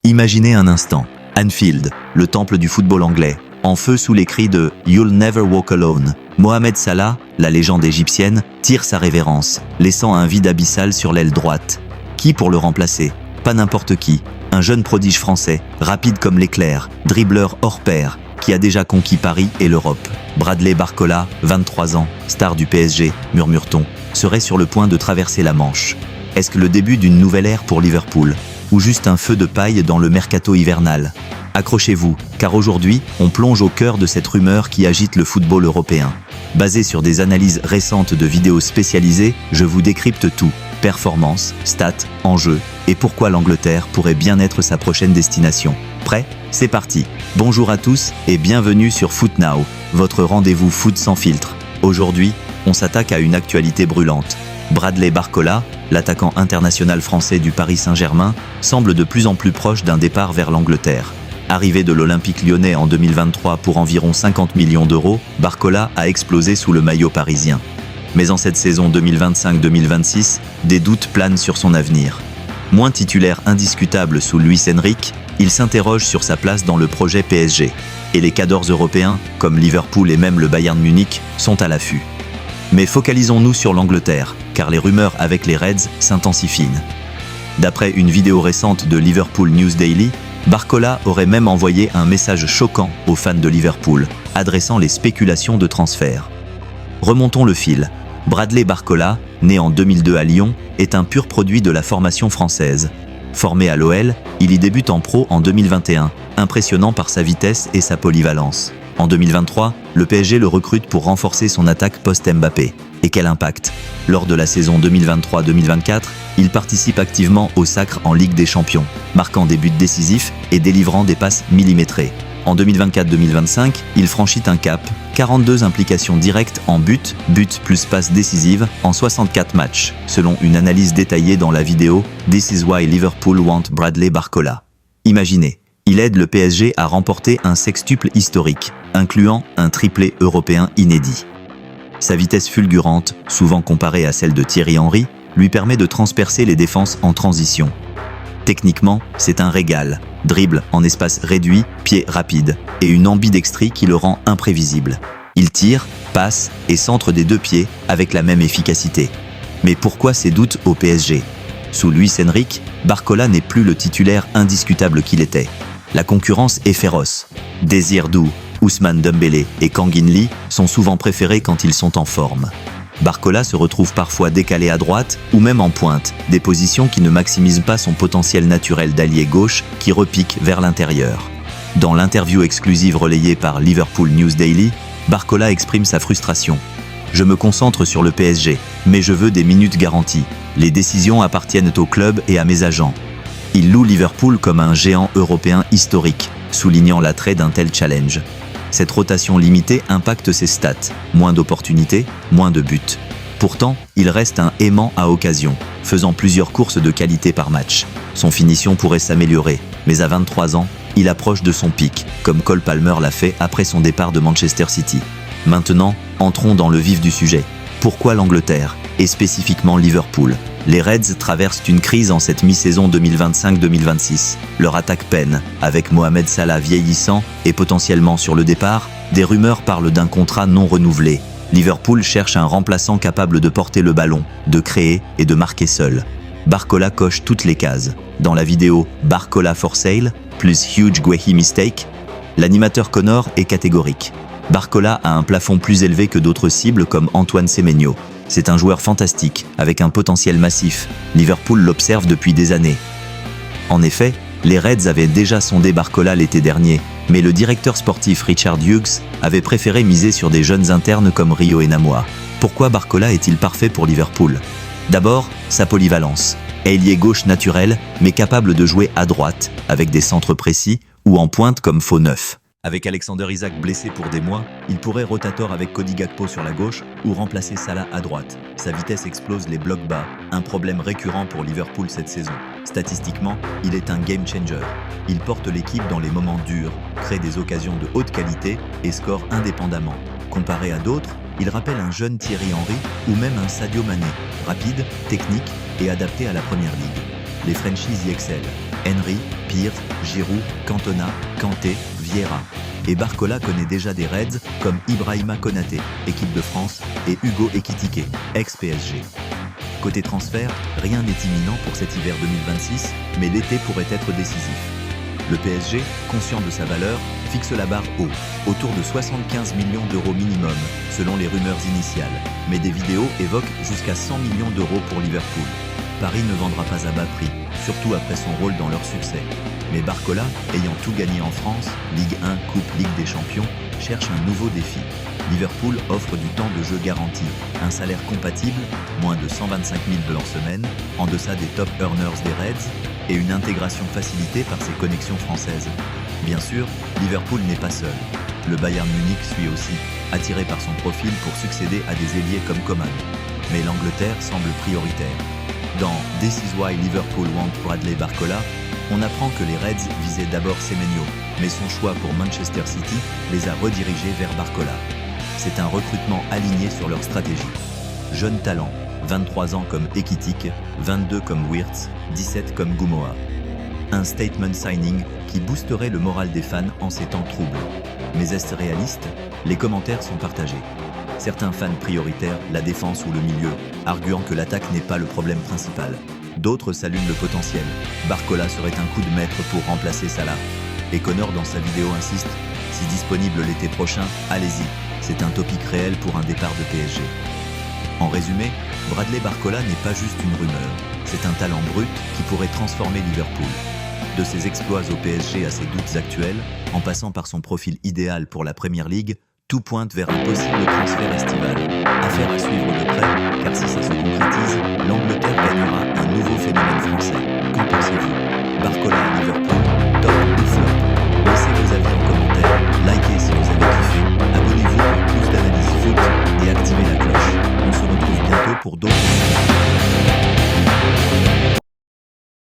Imaginez un instant, Anfield, le temple du football anglais, en feu sous les cris de « You'll never walk alone ». Mohamed Salah, la légende égyptienne, tire sa révérence, laissant un vide abyssal sur l'aile droite. Qui pour le remplacer? Pas n'importe qui, un jeune prodige français, rapide comme l'éclair, dribbleur hors pair, qui a déjà conquis Paris et l'Europe. Bradley Barcola, 23 ans, star du PSG, murmure-t-on, serait sur le point de traverser la Manche. Est-ce que le début d'une nouvelle ère pour Liverpool? Ou juste un feu de paille dans le mercato hivernal? Accrochez-vous, car aujourd'hui, on plonge au cœur de cette rumeur qui agite le football européen. Basé sur des analyses récentes de vidéos spécialisées, je vous décrypte tout. Performance, stats, enjeux, et pourquoi l'Angleterre pourrait bien être sa prochaine destination. Prêt? C'est parti. Bonjour à tous et bienvenue sur Foot Now, votre rendez-vous foot sans filtre. Aujourd'hui, on s'attaque à une actualité brûlante. Bradley Barcola, l'attaquant international français du Paris Saint-Germain, semble de plus en plus proche d'un départ vers l'Angleterre. Arrivé de l'Olympique Lyonnais en 2023 pour environ 50 millions d'euros, Barcola a explosé sous le maillot parisien. Mais en cette saison 2025-2026, des doutes planent sur son avenir. Moins titulaire indiscutable sous Luis Enrique, il s'interroge sur sa place dans le projet PSG. Et les cadors européens, comme Liverpool et même le Bayern Munich, sont à l'affût. Mais focalisons-nous sur l'Angleterre, car les rumeurs avec les Reds s'intensifient. D'après une vidéo récente de Liverpool News Daily, Barcola aurait même envoyé un message choquant aux fans de Liverpool, adressant les spéculations de transfert. Remontons le fil. Bradley Barcola, né en 2002 à Lyon, est un pur produit de la formation française. Formé à l'OL, il y débute en pro en 2021, impressionnant par sa vitesse et sa polyvalence. En 2023, le PSG le recrute pour renforcer son attaque post-Mbappé. Et quel impact! Lors de la saison 2023-2024, il participe activement au sacre en Ligue des Champions, marquant des buts décisifs et délivrant des passes millimétrées. En 2024-2025, il franchit un cap, 42 implications directes en but plus passes décisives en 64 matchs, selon une analyse détaillée dans la vidéo « This is why Liverpool want Bradley Barcola ». Imaginez, il aide le PSG à remporter un sextuple historique, incluant un triplé européen inédit. Sa vitesse fulgurante, souvent comparée à celle de Thierry Henry, lui permet de transpercer les défenses en transition. Techniquement, c'est un régal. Dribble en espace réduit, pied rapide, et une ambidextrie qui le rend imprévisible. Il tire, passe et centre des deux pieds avec la même efficacité. Mais pourquoi ces doutes au PSG? Sous Luis Enrique, Barcola n'est plus le titulaire indiscutable qu'il était. La concurrence est féroce. Désir Dou, Ousmane Dembélé et Kangin Lee sont souvent préférés quand ils sont en forme. Barcola se retrouve parfois décalé à droite ou même en pointe, des positions qui ne maximisent pas son potentiel naturel d'ailier gauche qui repique vers l'intérieur. Dans l'interview exclusive relayée par Liverpool News Daily, Barcola exprime sa frustration. « Je me concentre sur le PSG, mais je veux des minutes garanties. Les décisions appartiennent au club et à mes agents. » Il loue Liverpool comme un géant européen historique, soulignant l'attrait d'un tel challenge. Cette rotation limitée impacte ses stats, moins d'opportunités, moins de buts. Pourtant, il reste un aimant à occasion, faisant plusieurs courses de qualité par match. Son finition pourrait s'améliorer, mais à 23 ans, il approche de son pic, comme Cole Palmer l'a fait après son départ de Manchester City. Maintenant, entrons dans le vif du sujet. Pourquoi l'Angleterre, et spécifiquement Liverpool? Les Reds traversent une crise en cette mi-saison 2025-2026. Leur attaque peine, avec Mohamed Salah vieillissant et potentiellement sur le départ, des rumeurs parlent d'un contrat non renouvelé. Liverpool cherche un remplaçant capable de porter le ballon, de créer et de marquer seul. Barcola coche toutes les cases. Dans la vidéo « Barcola for sale » plus « Huge Guehi mistake », l'animateur Connor est catégorique. Barcola a un plafond plus élevé que d'autres cibles comme Antoine Semenyo. C'est un joueur fantastique, avec un potentiel massif. Liverpool l'observe depuis des années. En effet, les Reds avaient déjà sondé Barcola l'été dernier, mais le directeur sportif Richard Hughes avait préféré miser sur des jeunes internes comme Rio Enamoa. Pourquoi Barcola est-il parfait pour Liverpool? D'abord, sa polyvalence. Ailier gauche naturel, mais capable de jouer à droite, avec des centres précis, ou en pointe comme faux neuf. Avec Alexander Isak blessé pour des mois, il pourrait rotator avec Cody Gakpo sur la gauche ou remplacer Salah à droite. Sa vitesse explose les blocs bas, un problème récurrent pour Liverpool cette saison. Statistiquement, il est un game changer. Il porte l'équipe dans les moments durs, crée des occasions de haute qualité et score indépendamment. Comparé à d'autres, il rappelle un jeune Thierry Henry ou même un Sadio Mané, rapide, technique et adapté à la première ligue. Les Frenchies y excellent. Henry, Pires, Giroud, Cantona, Kanté, Vieira. Et Barcola connaît déjà des Reds comme Ibrahima Konaté, équipe de France, et Hugo Ekitike, ex-PSG. Côté transfert, rien n'est imminent pour cet hiver 2026, mais l'été pourrait être décisif. Le PSG, conscient de sa valeur, fixe la barre haut, autour de 75 millions d'euros minimum, selon les rumeurs initiales. Mais des vidéos évoquent jusqu'à 100 millions d'euros pour Liverpool. Paris ne vendra pas à bas prix, surtout après son rôle dans leur succès. Mais Barcola, ayant tout gagné en France, Ligue 1, Coupe, Ligue des Champions, cherche un nouveau défi. Liverpool offre du temps de jeu garanti, un salaire compatible, moins de 125 000 blancs semaine, en deçà des top earners des Reds, et une intégration facilitée par ses connexions françaises. Bien sûr, Liverpool n'est pas seul. Le Bayern Munich suit aussi, attiré par son profil pour succéder à des ailiers comme Coman. Mais l'Angleterre semble prioritaire. Dans This is why Liverpool want Bradley Barcola, on apprend que les Reds visaient d'abord Semenyo, mais son choix pour Manchester City les a redirigés vers Barcola. C'est un recrutement aligné sur leur stratégie. Jeune talent, 23 ans comme Ekitike, 22 comme Wirtz, 17 comme Gumoa. Un statement signing qui boosterait le moral des fans en ces temps troubles. Mais est-ce réaliste? Les commentaires sont partagés. Certains fans prioritaires la défense ou le milieu, arguant que l'attaque n'est pas le problème principal. D'autres saluent le potentiel. Barcola serait un coup de maître pour remplacer Salah. Et Connor dans sa vidéo insiste, si disponible l'été prochain, allez-y. C'est un topic réel pour un départ de PSG. En résumé, Bradley Barcola n'est pas juste une rumeur. C'est un talent brut qui pourrait transformer Liverpool. De ses exploits au PSG à ses doutes actuels, en passant par son profil idéal pour la Premier League, tout pointe vers un possible transfert estival. Affaire à suivre de près, car si ça se concrétise, l'Angleterre gagnera un nouveau phénomène français. Qu'en pensez-vous? Barcola à Liverpool, top ou flop? Laissez vos avis en commentaire, likez si vous avez kiffé, abonnez-vous pour plus d'analyse foot et activez la cloche. On se retrouve bientôt pour d'autres vidéos.